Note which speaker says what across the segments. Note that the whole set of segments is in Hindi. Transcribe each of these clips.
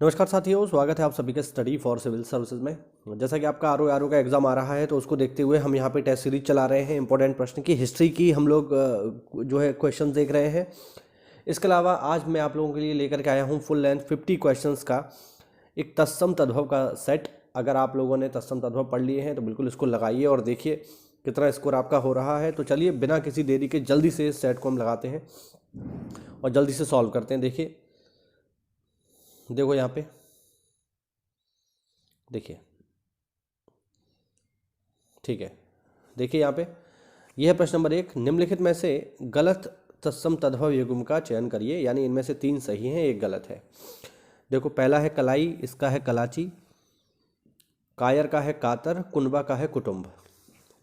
Speaker 1: नमस्कार साथियों, स्वागत है आप सभी के स्टडी फॉर सिविल सर्विसेज में। जैसा कि आपका आर का एग्ज़ाम आ रहा है तो उसको देखते हुए हम यहाँ पे टेस्ट सीरीज चला रहे हैं। इंपॉर्टेंट प्रश्न की हिस्ट्री की हम लोग जो है क्वेश्चन देख रहे हैं। इसके अलावा आज मैं आप लोगों के लिए लेकर के आया हूँ फुल लेंथ 50 क्वेश्चंस का एक तत्सम तद्भव का सेट। अगर आप लोगों ने तत्सम तद्भव पढ़ लिए हैं तो बिल्कुल इसको लगाइए और देखिए कितना स्कोर आपका हो रहा है। तो चलिए बिना किसी देरी के जल्दी से इस सेट को हम लगाते हैं और जल्दी से सॉल्व करते हैं। देखिए, देखो यहाँ पे देखिए, ठीक है। देखिए यहाँ पे यह है प्रश्न नंबर 1। निम्नलिखित में से गलत तत्सम तद्भव युग्म का चयन करिए, यानी इनमें से 3 सही हैं, एक गलत है। देखो, पहला है कलाई, इसका है कलाची। कायर का है कातर, कुनबा का है कुटुंब।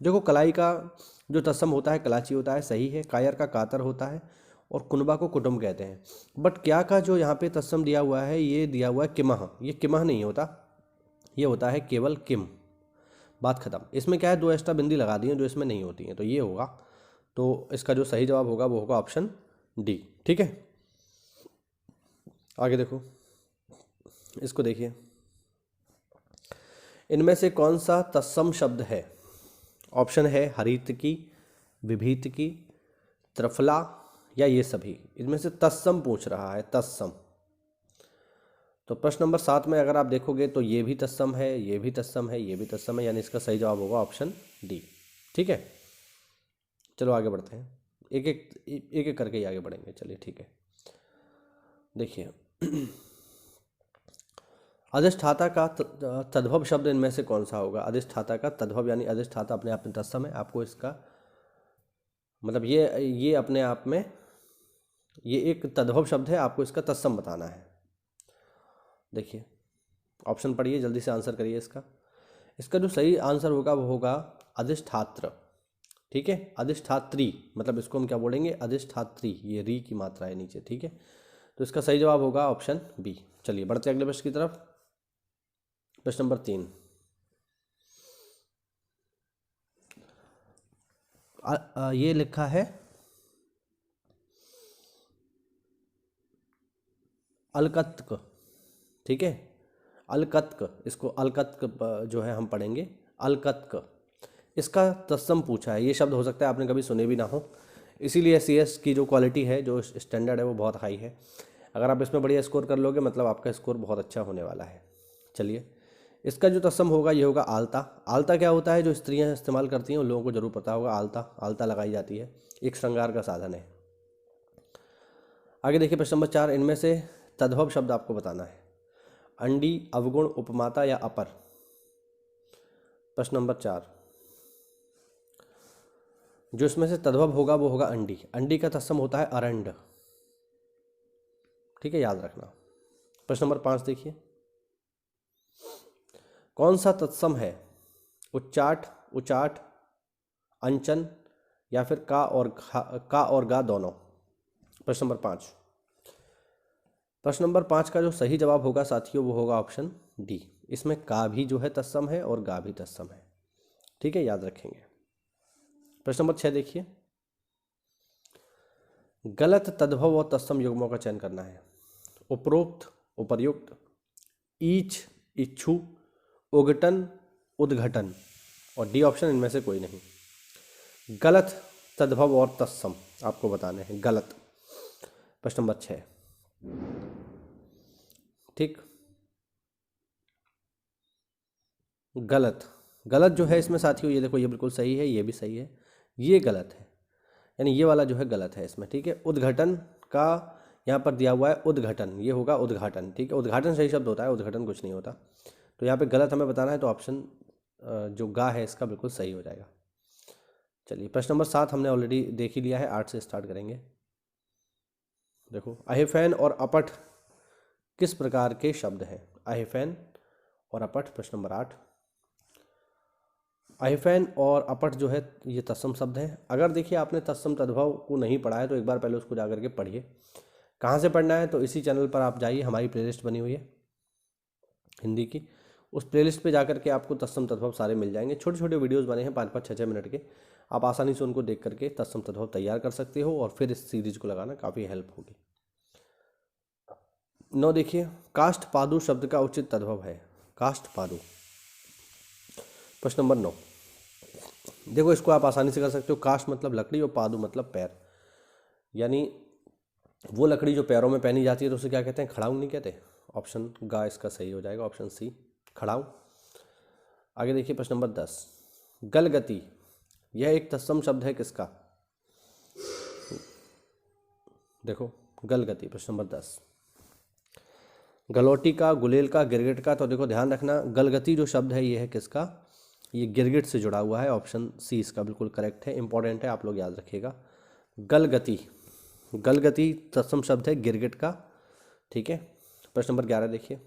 Speaker 1: देखो, कलाई का जो तत्सम होता है कलाची होता है, सही है। कायर का कातर होता है और कुनबा को कुटुंब कहते हैं। बट क्या का जो यहाँ पे तत्सम दिया हुआ है, ये दिया हुआ है किमह। ये किमह नहीं होता, ये होता है केवल किम। बात खत्म। इसमें क्या है, 2 एक्स्ट्रा बिंदी लगा दी हैं जो इसमें नहीं होती हैं, तो ये होगा। तो इसका जो सही जवाब होगा वो होगा ऑप्शन डी। ठीक है, आगे देखो, इसको देखिए। इनमें से कौन सा तत्सम शब्द है? ऑप्शन है हरितकी, विभीतकी, त्रिफला या ये सभी। इनमें से तत्सम पूछ रहा है, तत्सम। तो प्रश्न नंबर 7 में अगर आप देखोगे तो ये भी तत्सम है, ये भी तत्सम है, ये भी तत्सम है, यानी इसका सही जवाब होगा ऑप्शन डी। ठीक है, चलो आगे बढ़ते हैं। एक एक करके ही आगे बढ़ेंगे। चलिए ठीक है, देखिए। अधिष्ठाता का तद्भव शब्द इनमें से कौन सा होगा? अधिष्ठाता का तद्भव, यानी अधिष्ठाता अपने आप में तत्सम है। आपको इसका मतलब ये अपने आप में ये एक तद्भव शब्द है, आपको इसका तत्सम बताना है। देखिए, ऑप्शन पढ़िए, जल्दी से आंसर करिए इसका। इसका जो सही आंसर होगा वो होगा अधिष्ठात्र। ठीक है, अधिष्ठात्री, मतलब इसको हम क्या बोलेंगे, अधिष्ठात्री। ये री की मात्रा है नीचे। ठीक है, तो इसका सही जवाब होगा ऑप्शन बी। चलिए बढ़ते हैं अगले प्रश्न की तरफ। प्रश्न नंबर 3। ये लिखा है अलकत्क। ठीक है, अलकत्क, इसको अलकत्क जो है हम पढ़ेंगे, अलकत्क। इसका तत्सम पूछा है। ये शब्द हो सकता है आपने कभी सुने भी ना हो, इसीलिए CS की जो क्वालिटी है, जो स्टैंडर्ड है, वो बहुत हाई है। अगर आप इसमें बढ़िया स्कोर कर लोगे मतलब आपका स्कोर बहुत अच्छा होने वाला है। चलिए, इसका जो तत्सम होगा ये होगा आलता। आलता क्या होता है, जो स्त्रियां इस्तेमाल करती हैं उन लोगों को जरूर पता होगा। आलता, आलता लगाई जाती है, एक श्रृंगार का साधन है। आगे देखिए प्रश्न नंबर 4। इनमें से तद्भव शब्द आपको बताना है। अंडी, अवगुण, उपमाता या अपर। प्रश्न नंबर 4, जो इसमें से तद्भव होगा वो होगा अंडी। अंडी का तत्सम होता है अरंड। ठीक है, याद रखना। प्रश्न नंबर 5 देखिए, कौन सा तत्सम है? उच्चाट, उचाट, अंचन या फिर का और गा दोनों। प्रश्न नंबर 5। प्रश्न नंबर 5 का जो सही जवाब होगा साथियों वो होगा ऑप्शन डी। इसमें का भी जो है तत्सम है और गा भी तत्सम है। ठीक है, याद रखेंगे। प्रश्न नंबर 6 देखिए, गलत तद्भव और तत्सम युग्मों का चयन करना है। उपरोक्त, उपर्युक्त, ईच, इच्छु, उगटन, उद्घटन और डी ऑप्शन इनमें से कोई नहीं। गलत तद्भव और तत्सम आपको बताने हैं, गलत। प्रश्न नंबर 6। ठीक, गलत, गलत जो है इसमें साथियों, ये देखो, ये बिल्कुल सही है, ये भी सही है, ये गलत है, यानी ये वाला जो है गलत है इसमें। ठीक है, उद्घटन का यहाँ पर दिया हुआ है उद्घटन, ये होगा उद्घाटन। ठीक है, उद्घाटन सही शब्द होता है, उद्घटन कुछ नहीं होता। तो यहाँ पे गलत हमें बताना है, तो ऑप्शन जो गा है इसका बिल्कुल सही हो जाएगा। चलिए, प्रश्न नंबर 7 हमने ऑलरेडी देख ही लिया है, 8 से स्टार्ट करेंगे। देखो, अहिफैन और अपठ किस प्रकार के शब्द हैं? अहिफैन और अपठ, प्रश्न नंबर 8। अहिफैन और अपठ जो है ये तत्सम शब्द हैं। अगर देखिए आपने तत्सम तद्भव को नहीं पढ़ा है तो एक बार पहले उसको जा करके पढ़िए। कहाँ से पढ़ना है, तो इसी चैनल पर आप जाइए, हमारी प्लेलिस्ट बनी हुई है हिंदी की, उस प्लेलिस्ट पे जाकर के आपको तत्सम तद्भव सारे मिल जाएंगे। छोटे छोटे वीडियोस बने हैं 5-5, 6-6 मिनट के, आप आसानी से उनको देख करके तत्सम तद्भव तैयार कर सकते हो और फिर इस सीरीज को लगाना काफ़ी हेल्प होगी। 9 देखिए, काष्ठ पादु शब्द का उचित तद्भव है। काष्ठ पादु, प्रश्न नंबर 9। देखो इसको आप आसानी से कर सकते हो। काष्ठ मतलब लकड़ी और पादु मतलब पैर, यानी वो लकड़ी जो पैरों में पहनी जाती है तो उसे क्या कहते हैं, खड़ाऊ नहीं कहते। ऑप्शन गा इसका सही हो जाएगा, ऑप्शन सी खड़ाऊ। आगे देखिए प्रश्न नंबर 10। गलगति, यह एक तत्सम शब्द है किसका। देखो गलगति, प्रश्न नंबर 10। गलौटी का, गुलेल का, गिरगिट का। तो देखो ध्यान रखना, गलगति जो शब्द है ये है किसका, ये गिरगिट से जुड़ा हुआ है। ऑप्शन सी इसका बिल्कुल करेक्ट है, इंपॉर्टेंट है, आप लोग याद रखिएगा। गलगति, गलगति तत्सम शब्द है गिरगिट का। ठीक है। प्रश्न नंबर 11 देखिए,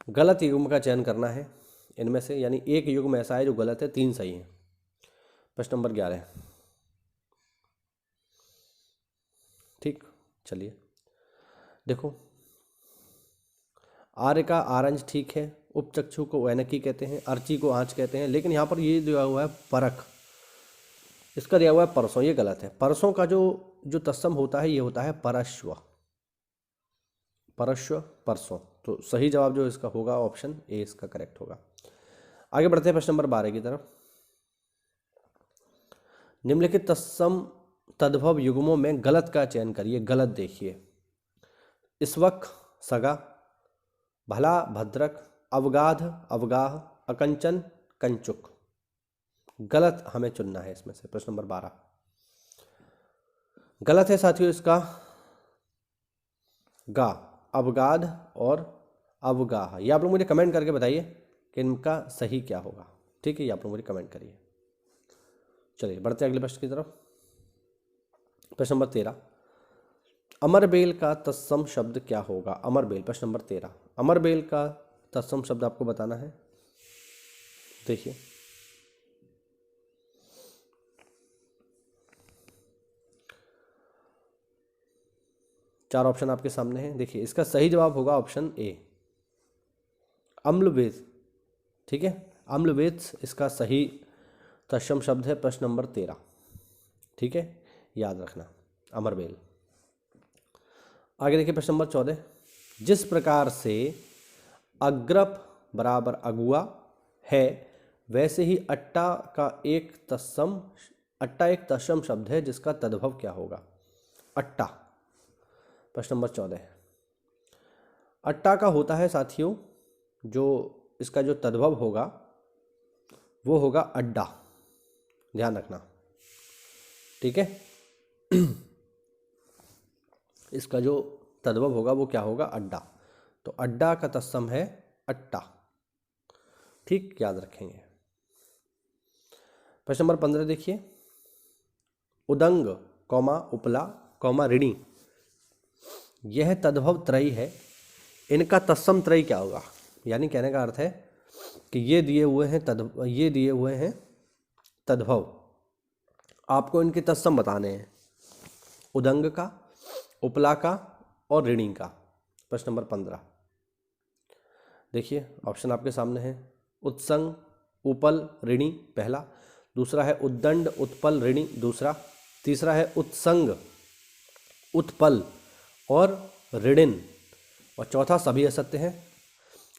Speaker 1: गलत युग्म का चयन करना है इनमें से, यानी एक युग्म ऐसा है जो गलत है, 3 सही है। प्रश्न नंबर 11। ठीक, चलिए देखो, आर्य का आरंज ठीक है, उपचक्षु को ऐनकी कहते हैं, अर्ची को आँच कहते हैं, लेकिन यहाँ पर ये दिया हुआ है परख, इसका दिया हुआ है परसों, ये गलत है। परसों का जो तत्सम होता है ये होता है परश्व, परश्व परसों। तो सही जवाब जो इसका होगा ऑप्शन ए इसका करेक्ट होगा। आगे बढ़ते हैं प्रश्न नंबर 12 की तरफ। निम्नलिखित तत्सम तद्भव युग्मों में गलत का चयन करिए। गलत देखिए, इसवक सगा, भला भद्रक, अवगाध अवगाह, अकंचन कंचुक। गलत हमें चुनना है इसमें से। प्रश्न नंबर 12 गलत है साथियों इसका गा, अवगाध और अवगाह। ये आप लोग मुझे कमेंट करके बताइए कि इनका सही क्या होगा। ठीक है, ये आप लोग मुझे कमेंट करिए। चलिए बढ़ते हैं अगले प्रश्न की तरफ। प्रश्न नंबर 13, अमरबेल का तत्सम शब्द क्या होगा। अमरबेल, प्रश्न नंबर 13, अमरबेल का तत्सम शब्द आपको बताना है। देखिए चार ऑप्शन आपके सामने हैं। देखिए इसका सही जवाब होगा ऑप्शन ए, अम्लवेद। ठीक है, अम्लवेद इसका सही तत्सम शब्द है। प्रश्न नंबर 13, ठीक है, याद रखना अमरबेल। आगे देखिए प्रश्न नंबर 14, जिस प्रकार से अग्रप बराबर अगुआ है वैसे ही अट्टा एक तत्सम शब्द है जिसका तद्भव क्या होगा। अट्टा, प्रश्न नंबर 14, अट्टा का होता है साथियों, जो इसका जो तद्भव होगा वो होगा अड्डा, ध्यान रखना। ठीक है, इसका जो तद्भव होगा वो क्या होगा, अड्डा। तो अड्डा का तत्सम है अट्टा। ठीक, याद रखेंगे। प्रश्न नंबर 15 देखिए, उदंग कौमा उपला कौमा ऋणी, यह तद्भव त्रयी है, इनका तत्सम त्रयी क्या होगा। यानी कहने का अर्थ है कि ये दिए हुए हैं तद्भव, आपको इनके तत्सम बताने हैं, उदंग का, उपला का और ऋणी का। प्रश्न नंबर 15 देखिए, ऑप्शन आपके सामने है, उत्संग उपल ऋणी पहला, दूसरा है उद्दंड उत्पल ऋणी दूसरा, तीसरा है उत्संग उत्पल और ऋणिन, और चौथा सभी असत्य हैं।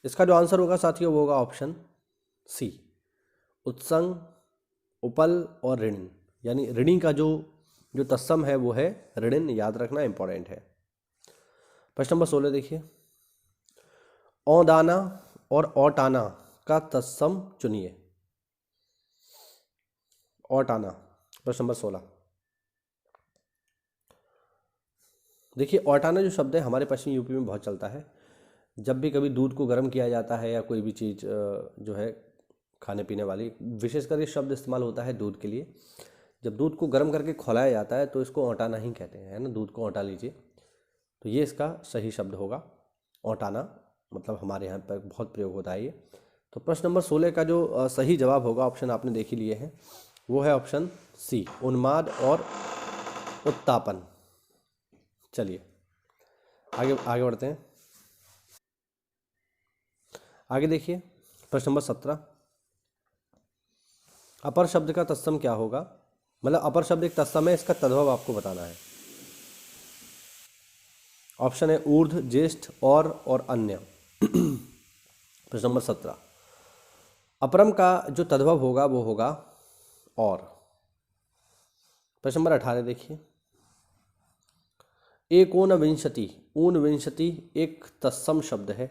Speaker 1: इसका जो आंसर होगा साथियों वो होगा ऑप्शन सी, उत्संग उपल और ऋणिन, यानी ऋणी का जो तत्सम है वो है ऋणिन, याद रखना इंपॉर्टेंट है। प्रश्न नंबर 16 देखिए, औदाना और औटाना का तत्सम चुनिए। औटाना, प्रश्न नंबर 16 देखिए, औटाना जो शब्द है हमारे पश्चिमी यूपी में बहुत चलता है। जब भी कभी दूध को गर्म किया जाता है या कोई भी चीज़ जो है खाने पीने वाली, विशेषकर ये शब्द इस्तेमाल होता है दूध के लिए। जब दूध को गर्म करके खौलाया जाता है तो इसको औटाना ही कहते हैं, है ना, दूध को औटा लीजिए। तो ये इसका सही शब्द होगा, औटाना, मतलब हमारे यहाँ पर बहुत प्रयोग होता है ये। तो प्रश्न नंबर 16 का जो सही जवाब होगा, ऑप्शन आपने देख ही लिए हैं, वो है ऑप्शन सी, उन्माद और उत्तापन। चलिए आगे बढ़ते हैं। आगे देखिए प्रश्न नंबर 17, अपर शब्द का तत्सम क्या होगा। मतलब अपर शब्द एक तत्सम है, इसका तद्भव आपको बताना है। ऑप्शन है ऊर्ध्व, ज्येष्ठ, और अन्य। प्रश्न नंबर 17, अपरम का जो तद्भव होगा वो होगा और। प्रश्न नंबर 18 देखिए, एकोनविंशति, ऊनविंशति एक तत्सम शब्द है,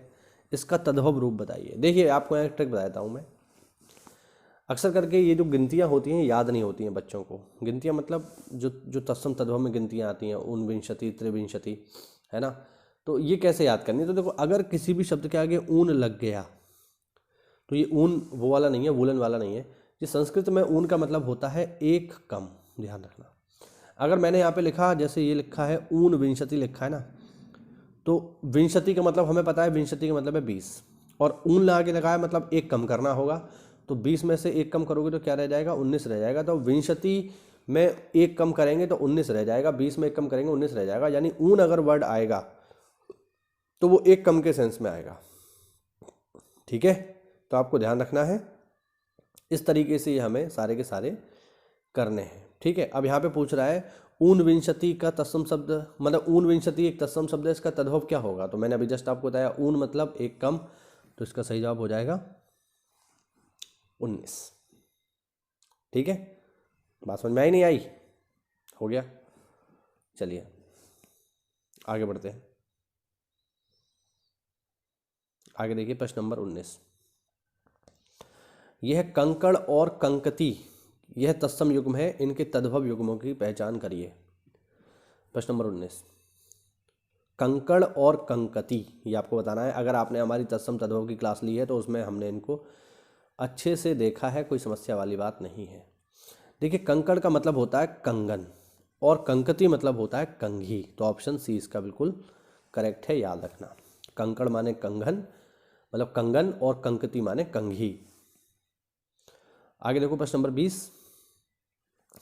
Speaker 1: इसका तद्भव रूप बताइए। देखिए आपको एक ट्रिक बताता हूँ मैं। अक्सर करके ये जो गिनतियाँ होती हैं याद नहीं होती हैं बच्चों को। गिनतियाँ मतलब जो तत्सम तद्भव में गिनतियाँ आती हैं, ऊनविंशति, त्रिविंशति, है ना। तो ये कैसे याद करनी है? तो देखो, अगर किसी भी शब्द के आगे ऊन लग गया तो ये ऊन वो वाला नहीं है, वूलन वाला नहीं है। ये संस्कृत में ऊन का मतलब होता है एक कम, ध्यान रखना। अगर मैंने यहाँ पे लिखा, जैसे ये लिखा है ऊन विंशति लिखा है ना, तो विंशति का मतलब हमें पता है, विंशति का मतलब है 20, और ऊन लगा के लगाया मतलब एक कम करना होगा। तो 20 में से एक कम करोगे तो क्या रह जाएगा? 19 रह जाएगा। तो विंशति में एक कम करेंगे तो 19 रह जाएगा, 20 में एक कम करेंगे 19 रह जाएगा। यानी ऊन अगर वर्ड आएगा तो वो एक कम के सेंस में आएगा। ठीक है, तो आपको ध्यान रखना है। इस तरीके से ये हमें सारे के सारे करने हैं। ठीक है, अब यहाँ पे पूछ रहा है ऊनविंशति का तत्सम शब्द, मतलब ऊनविंशति एक तत्सम शब्द है, इसका तद्भव क्या होगा? तो मैंने अभी जस्ट आपको बताया ऊन मतलब एक कम, तो इसका सही जवाब हो जाएगा 19। ठीक है, बात समझ में आई नहीं आई? हो गया, चलिए आगे बढ़ते हैं। आगे देखिए प्रश्न नंबर 19, यह कंकड़ और कंकती यह तत्सम युग्म है, इनके तद्भव युग्मों की पहचान करिए। प्रश्न नंबर 19, कंकड़ और कंकती ये आपको बताना है। अगर आपने हमारी तत्सम तद्भव की क्लास ली है तो उसमें हमने इनको अच्छे से देखा है, कोई समस्या वाली बात नहीं है। देखिए, कंकड़ का मतलब होता है कंगन और कंकती मतलब होता है कंघी। तो ऑप्शन सी इसका बिल्कुल करेक्ट है, याद रखना। कंकड़ माने कंगन, मतलब कंगन, और कंकती माने कंघी। आगे देखो प्रश्न नंबर 20,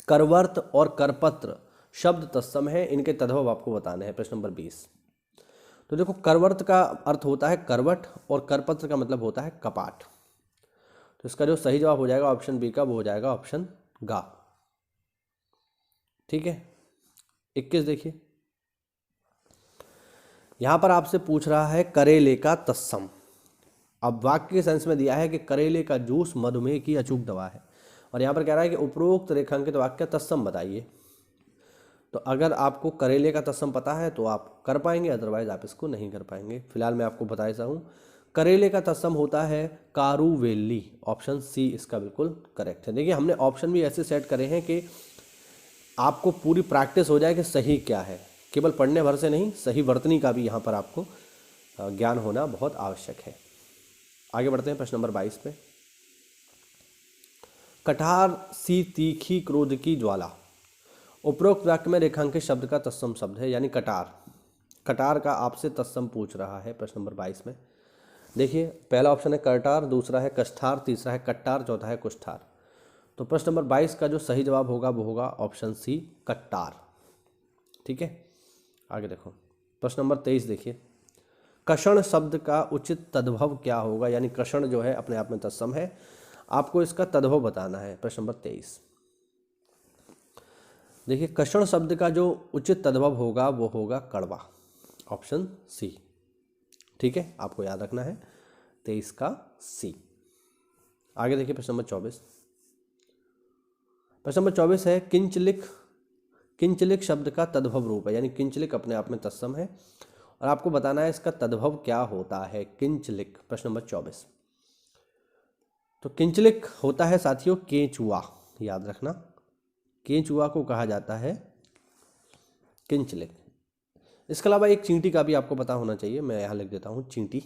Speaker 1: करवर्त और करपत्र शब्द तत्सम है, इनके तद्भव आपको बताने हैं। प्रश्न नंबर 20, तो देखो, करवर्त का अर्थ होता है करवट और करपत्र का मतलब होता है कपाट। तो इसका जो सही जवाब हो जाएगा ऑप्शन बी का, वो हो जाएगा ऑप्शन गा। ठीक है, 21 देखिए, यहां पर आपसे पूछ रहा है करेले का तत्सम। अब वाक्य के सेंस में दिया है कि करेले का जूस मधुमेह की अचूक दवा है, और यहाँ पर कह रहा है कि उपरोक्त रेखांकित वाक्य तत्सम बताइए। तो अगर आपको करेले का तत्सम पता है तो आप कर पाएंगे, अदरवाइज आप इसको नहीं कर पाएंगे। फिलहाल मैं आपको बता देता हूँ, करेले का तत्सम होता है कारुवेली। ऑप्शन सी इसका बिल्कुल करेक्ट है। देखिए, हमने ऑप्शन भी ऐसे सेट करे हैं कि आपको पूरी प्रैक्टिस हो जाए कि सही क्या है। केवल पढ़ने भर से नहीं, सही वर्तनी का भी यहाँ पर आपको ज्ञान होना बहुत आवश्यक है। आगे बढ़ते हैं प्रश्न नंबर 22 पे, कठार सी तीखी क्रोध की ज्वाला उपरोक्त वाक्य में रेखांकित शब्द का तत्सम शब्द है, यानी कटार। कटार का आपसे तत्सम पूछ रहा है प्रश्न नंबर 22 में। देखिए, पहला ऑप्शन है करटार, दूसरा है कष्ठार, तीसरा है कट्टार, चौथा है कुष्ठार। तो प्रश्न नंबर 22 का जो सही जवाब होगा वो होगा ऑप्शन सी कट्टार। ठीक है, आगे देखो प्रश्न नंबर 23 देखिए, कषण शब्द का उचित तद्भव क्या होगा? यानी कषण जो है अपने आप में तत्सम है, आपको इसका तद्भव बताना है। प्रश्न नंबर 23 देखिए, कषण शब्द का जो उचित तद्भव होगा वो होगा कड़वा। Option C. ठीक है, आपको याद रखना है 23 का सी। आगे देखिए प्रश्न नंबर 24। प्रश्न नंबर 24 है किंचलिक। किंचलिक शब्द का तद्भव रूप है, यानी किंचलिक अपने आप में तत्सम है, और आपको बताना है इसका तद्भव क्या होता है। किंचलिक, प्रश्न नंबर 24। तो किंचलिक होता है साथियों केंचुआ, याद रखना, केंचुआ को कहा जाता है किंचलिक। इसके अलावा एक चींटी का भी आपको पता होना चाहिए, मैं यहाँ लिख देता हूँ चींटी।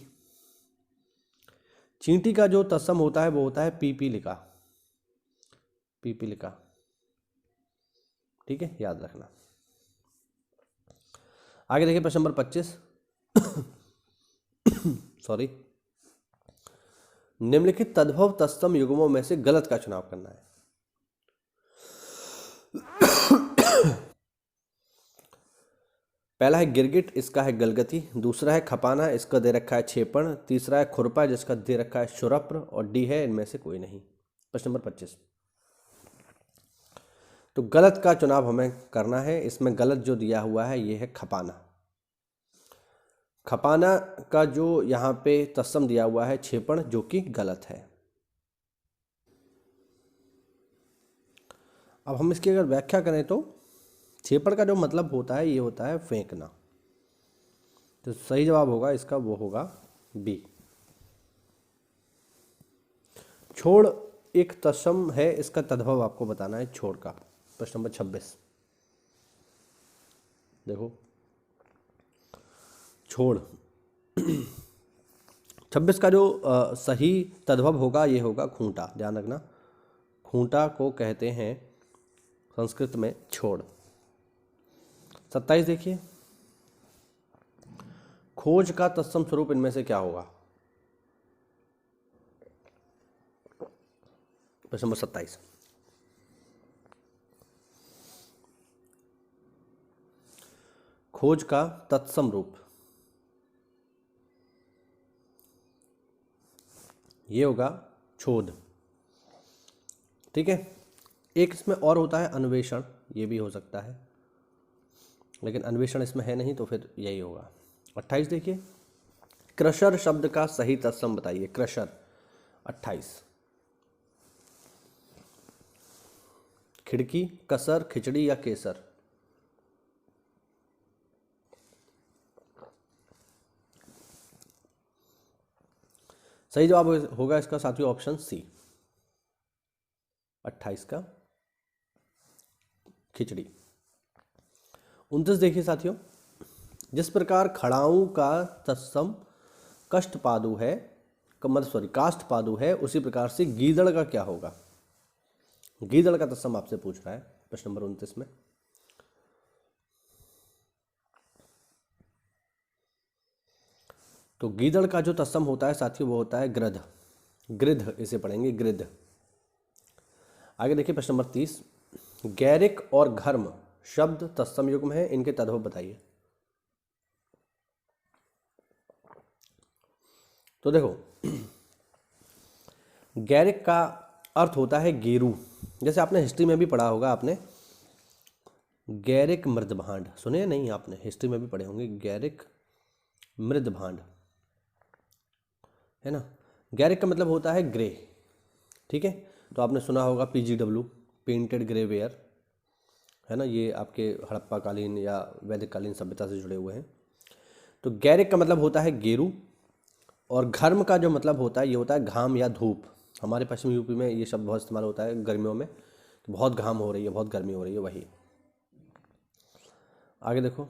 Speaker 1: चींटी का जो तत्सम होता है वो होता है पीपीलिका। पीपीलिका, ठीक है, याद रखना। आगे देखिए प्रश्न नंबर 25। सॉरी, निम्नलिखित तद्भव तत्सम युग्मों में से गलत का चुनाव करना है। पहला है गिरगिट, इसका है गलगति। दूसरा है खपाना, इसका दे रखा है छेपण। तीसरा है खुरपा, जिसका दे रखा है शुरप्र। और डी है इनमें से कोई नहीं। प्रश्न नंबर 25, तो गलत का चुनाव हमें करना है। इसमें गलत जो दिया हुआ है ये है खपाना। खपाना का जो यहाँ पे तत्सम दिया हुआ है क्षेपण, जो कि गलत है। अब हम इसकी अगर व्याख्या करें तो क्षेपण का जो मतलब होता है ये होता है फेंकना। तो सही जवाब होगा इसका, वो होगा बी। छोड़ एक तत्सम है, इसका तद्भव आपको बताना है छोड़ का। प्रश्न नंबर 26 देखो, छोड़ 26 का जो सही तद्भव होगा ये होगा खूंटा। ध्यान रखना, खूंटा को कहते हैं संस्कृत में छोड़। 27 देखिए, खोज का तत्सम स्वरूप इनमें से क्या होगा? प्रश्न नंबर 27, खोज का तत्सम रूप ये होगा शोध। ठीक है, एक इसमें और होता है अन्वेषण, ये भी हो सकता है, लेकिन अन्वेषण इसमें है नहीं तो फिर यही होगा। 28 देखिए, क्रशर शब्द का सही तत्सम बताइए। क्रशर 28, खिड़की, कसर, खिचड़ी या केसर? सही जवाब होगा इसका साथियों ऑप्शन सी, 28 का खिचड़ी। 29 देखिए साथियों, जिस प्रकार खड़ाऊ का तत्सम कष्टपादु है, काष्ठपादु है, उसी प्रकार से गीदड़ का क्या होगा? गीदड़ का तत्सम आपसे पूछ रहा है प्रश्न नंबर 29 में। तो गीदड़ का जो तत्सम होता है साथियों वो होता है गृध। गृध इसे पढ़ेंगे, गृध। आगे देखिए प्रश्न नंबर 30, गैरिक और घर्म शब्द तत्सम युग्म है, इनके तद्भव बताइए। तो देखो, गैरिक का अर्थ होता है गेरू। जैसे आपने हिस्ट्री में भी पढ़ा होगा, आपने गैरिक मृदभांड सुने नहीं? आपने हिस्ट्री में भी पढ़े होंगे गैरिक मृदभांड, है ना। गैरिक का मतलब होता है ग्रे। ठीक है, तो आपने सुना होगा PGW, पेंटेड ग्रे वेयर, है ना। ये आपके हड़प्पा कालीन या वैदिक कालीन सभ्यता से जुड़े हुए हैं। तो गैरिक का मतलब होता है गेरू, और घर्म का जो मतलब होता है ये होता है घाम या धूप। हमारे पश्चिमी यूपी में ये शब्द बहुत इस्तेमाल होता है गर्मियों में, बहुत घाम हो रही है, बहुत गर्मी हो रही है, वही। आगे देखो,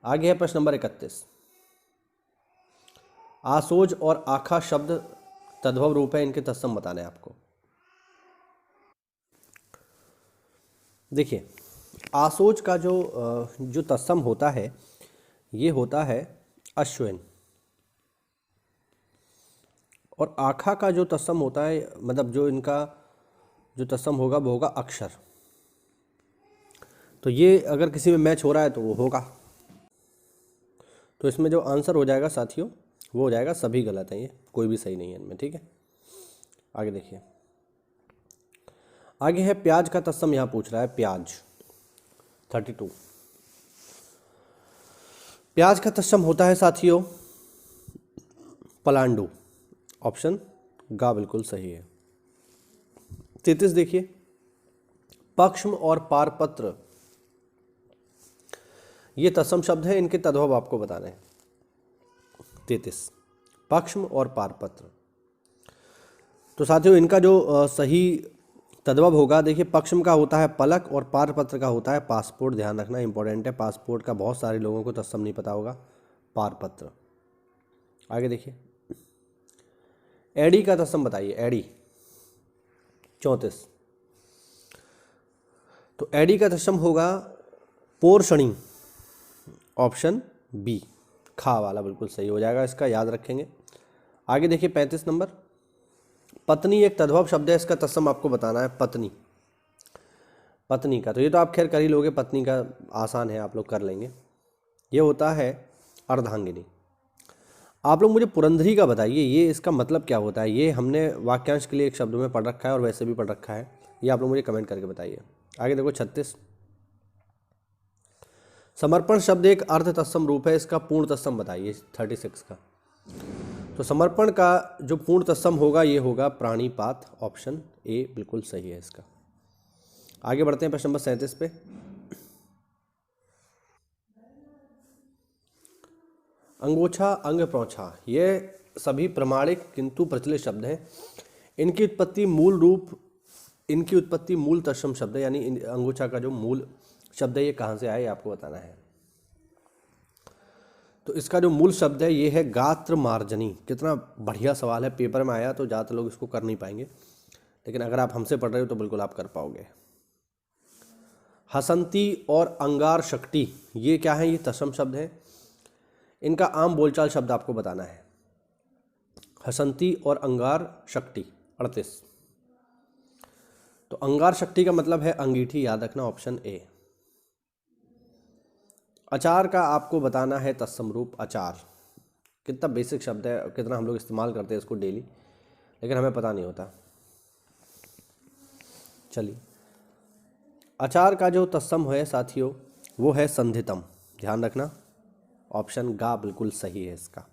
Speaker 1: आगे है प्रश्न नंबर 31, आसोज और आखा शब्द तद्भव रूप है, इनके तत्सम बताने हैं आपको। देखिए, आसोज का जो तत्सम होता है ये होता है अश्विन, और आखा का जो तत्सम होता है, मतलब जो इनका जो तत्सम होगा वो होगा अक्षर। तो ये अगर किसी में मैच हो रहा है तो वो होगा। तो इसमें जो आंसर हो जाएगा साथियों वो हो जाएगा, सभी गलत हैं, ये कोई भी सही नहीं है इनमें। ठीक है, आगे देखिए, आगे है प्याज का तत्सम, यहाँ पूछ रहा है प्याज। 32, प्याज का तत्सम होता है साथियों पलांडु। ऑप्शन गा बिल्कुल सही है। 33 देखिए, पक्ष्म और पारपत्र ये तत्सम शब्द है, इनके तद्भव आपको बताने हैं। 33, पक्ष्म और पारपत्र। तो साथियों इनका जो सही तद्भव होगा, देखिए पक्ष्म का होता है पलक और पारपत्र का होता है पासपोर्ट। ध्यान रखना, इंपॉर्टेंट है, पासपोर्ट का बहुत सारे लोगों को तत्सम नहीं पता होगा, पारपत्र। आगे देखिए, एडी का तत्सम बताइए, एडी। 34, तो एडी का तत्सम होगा पोर्षणी। ऑप्शन बी, खा वाला बिल्कुल सही हो जाएगा, इसका याद रखेंगे। आगे देखिए 35 नंबर, पत्नी एक तद्भव शब्द है, इसका तत्सम आपको बताना है। पत्नी, पत्नी का तो ये तो आप खैर कर ही लोगे, पत्नी का आसान है, आप लोग कर लेंगे। ये होता है अर्धांगिनी। आप लोग मुझे पुरंधरी का बताइए, ये इसका मतलब क्या होता है? ये हमने वाक्यांश के लिए एक शब्द में पढ़ रखा है और वैसे भी पढ़ रखा है, ये आप लोग मुझे कमेंट करके बताइए। आगे देखो 36, समर्पण शब्द एक अर्ध तत्सम रूप है, इसका पूर्ण तत्सम बताइए 36 का। तो समर्पण का जो पूर्ण तत्सम होगा ये होगा प्राणीपात, ऑप्शन ए बिल्कुल सही है इसका। आगे बढ़ते हैं प्रश्न नंबर 37 पे। अंगोछा, अंग प्रौछा, ये सभी प्रमाणिक किंतु प्रचलित शब्द हैं। इनकी उत्पत्ति मूल तत्सम शब्द है, यानी अंगोछा का जो मूल शब्द है ये कहाँ से आया ये आपको बताना है। तो इसका जो मूल शब्द है ये है गात्र मार्जनी। कितना बढ़िया सवाल है, पेपर में आया तो ज़्यादातर लोग इसको कर नहीं पाएंगे, लेकिन अगर आप हमसे पढ़ रहे हो तो बिल्कुल आप कर पाओगे। हसंती और अंगार शक्ति, ये क्या है? ये तत्सम शब्द है। इनका आम बोलचाल शब्द आपको बताना है। हसंती और अंगार शक्ति 38। तो अंगार शक्ति का मतलब है अंगीठी, याद रखना, ऑप्शन ए। अचार का आपको बताना है तत्सम रूप अचार। कितना बेसिक शब्द है, कितना हम लोग इस्तेमाल करते हैं इसको डेली, लेकिन हमें पता नहीं होता। चलिए, अचार का जो तत्सम है साथियों वो है संधितम, ध्यान रखना, ऑप्शन गा बिल्कुल सही है इसका।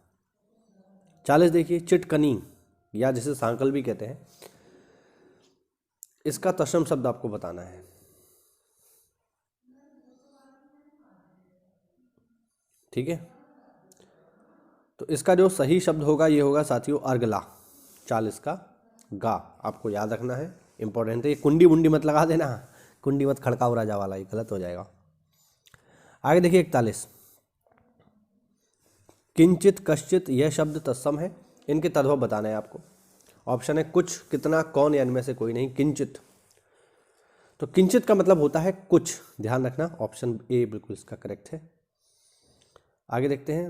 Speaker 1: 40 देखिए, चिटकनी या जिसे सांकल भी कहते हैं, इसका तत्सम शब्द आपको बताना है। ठीक है, तो इसका जो सही शब्द होगा ये होगा साथियों अर्गला। 40 का गा आपको याद रखना है, इंपॉर्टेंट है। ये कुंडी वुंडी मत लगा देना, कुंडी मत खड़काओ राजा वाला, ये गलत हो जाएगा। आगे देखिए 41, किंचित, कश्चित, यह शब्द तत्सम है। इनके तद्भव बताना है आपको। ऑप्शन है कुछ, कितना, कौन, या इनमें से कोई नहीं। किंचित, तो किंचित का मतलब होता है कुछ, ध्यान रखना, ऑप्शन ए बिल्कुल इसका करेक्ट है। आगे देखते हैं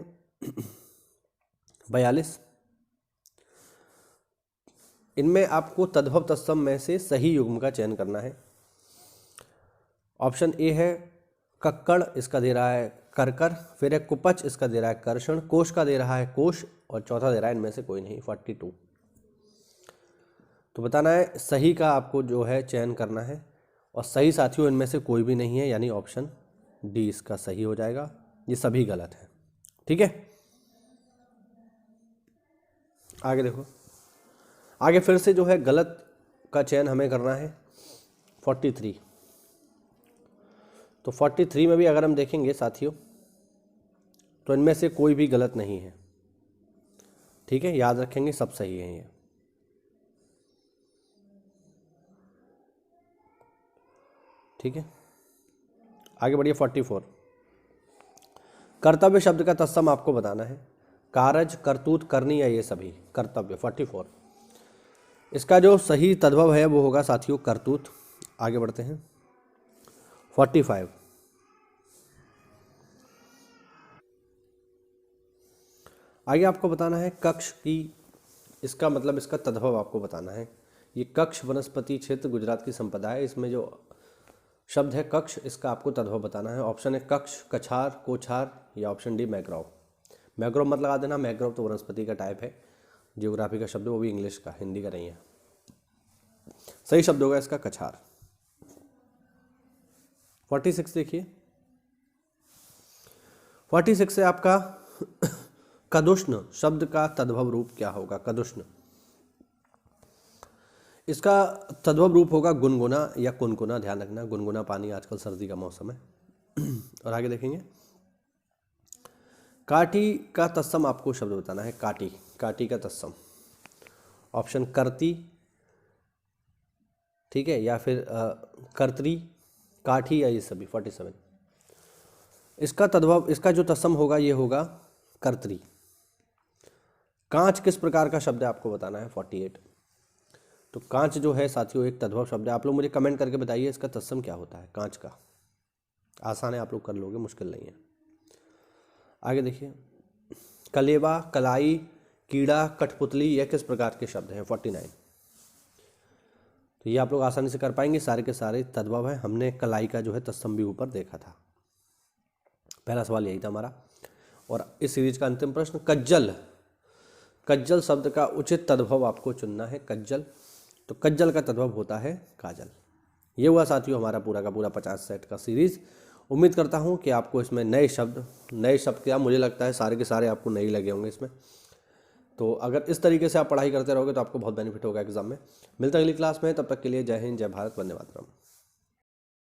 Speaker 1: 42, इनमें आपको तद्भव तत्सम में से सही युग्म का चयन करना है। ऑप्शन ए है कक्कड़, इसका दे रहा है करकर, फिर है कुपच, इसका दे रहा है कर्षण, कोश का दे रहा है कोश, और चौथा दे रहा है इनमें से कोई नहीं 42। तो बताना है सही का आपको जो है चयन करना है, और सही साथियों इनमें से कोई भी नहीं है, यानी ऑप्शन डी इसका सही हो जाएगा। ये सभी गलत है। ठीक है, आगे देखो, आगे फिर से जो है गलत का चयन हमें करना है 43। तो 43 में भी अगर हम देखेंगे साथियों तो इनमें से कोई भी गलत नहीं है। ठीक है, याद रखेंगे सब सही है ये। ठीक है, आगे बढ़िए 44, कर्तव्य शब्द का तत्सम आपको बताना है। कारज, करतूत, करनी, या ये सभी कर्तव्य 44। इसका जो सही तद्भव है वो होगा साथियों करतूत। आगे बढ़ते हैं 45, आगे आपको बताना है कक्ष की, इसका मतलब इसका तद्भव आपको बताना है। ये कक्ष वनस्पति क्षेत्र गुजरात की संपदा है, इसमें जो शब्द है कक्ष, इसका आपको तद्भव बताना है। ऑप्शन है कक्ष, कछार, कोछार, या ऑप्शन डी मैग्रोव। मैग्रोव मत लगा देना, मैग्रोव तो वनस्पति का टाइप है, जियोग्राफी का शब्द है, वो भी इंग्लिश का, हिंदी का नहीं है। सही शब्द होगा इसका कछार। 46 देखिए, 46 से आपका कदुष्ण शब्द का तद्भव रूप क्या होगा? कदुष्ण, इसका तद्भव रूप होगा गुनगुना या कुनकुना, ध्यान रखना, गुनगुना पानी, आजकल सर्दी का मौसम है। और आगे देखेंगे, काटी का तत्सम आपको शब्द बताना है। काटी, काटी का तत्सम, ऑप्शन करती, ठीक है, या फिर कर्तरी, काठी, या ये सभी 47। इसका तद्भव, इसका जो तत्सम होगा ये होगा कर्तरी। कांच किस प्रकार का शब्द है आपको बताना है 48। तो कांच जो है साथियों एक तद्भव शब्द है। आप लोग मुझे कमेंट करके बताइए इसका तत्सम क्या होता है कांच का। आसान है, आप लोग कर लोगे, मुश्किल नहीं है। आगे देखिए, कलेवा, कलाई, कीड़ा, कठपुतली, यह किस प्रकार के शब्द हैं 49। तो ये आप लोग आसानी से कर पाएंगे, सारे के सारे तद्भव है। हमने कलाई का जो है तत्सम भी ऊपर देखा था, पहला सवाल यही था हमारा। और इस सीरीज का अंतिम प्रश्न, कज्जल, कज्जल शब्द का उचित तद्भव आपको चुनना है। कज्जल, तो कज्जल का तद्भव होता है काजल। ये हुआ साथियों हमारा पूरा का पूरा 50 सेट का सीरीज। उम्मीद करता हूँ कि आपको इसमें नए शब्द क्या, मुझे लगता है सारे के सारे आपको नए लगे होंगे इसमें। तो अगर इस तरीके से आप पढ़ाई करते रहोगे तो आपको बहुत बेनिफिट होगा एग्जाम में। मिलते हैं अगली क्लास में, तब तक के लिए जय हिंद, जय भारत, वंदे मातरम।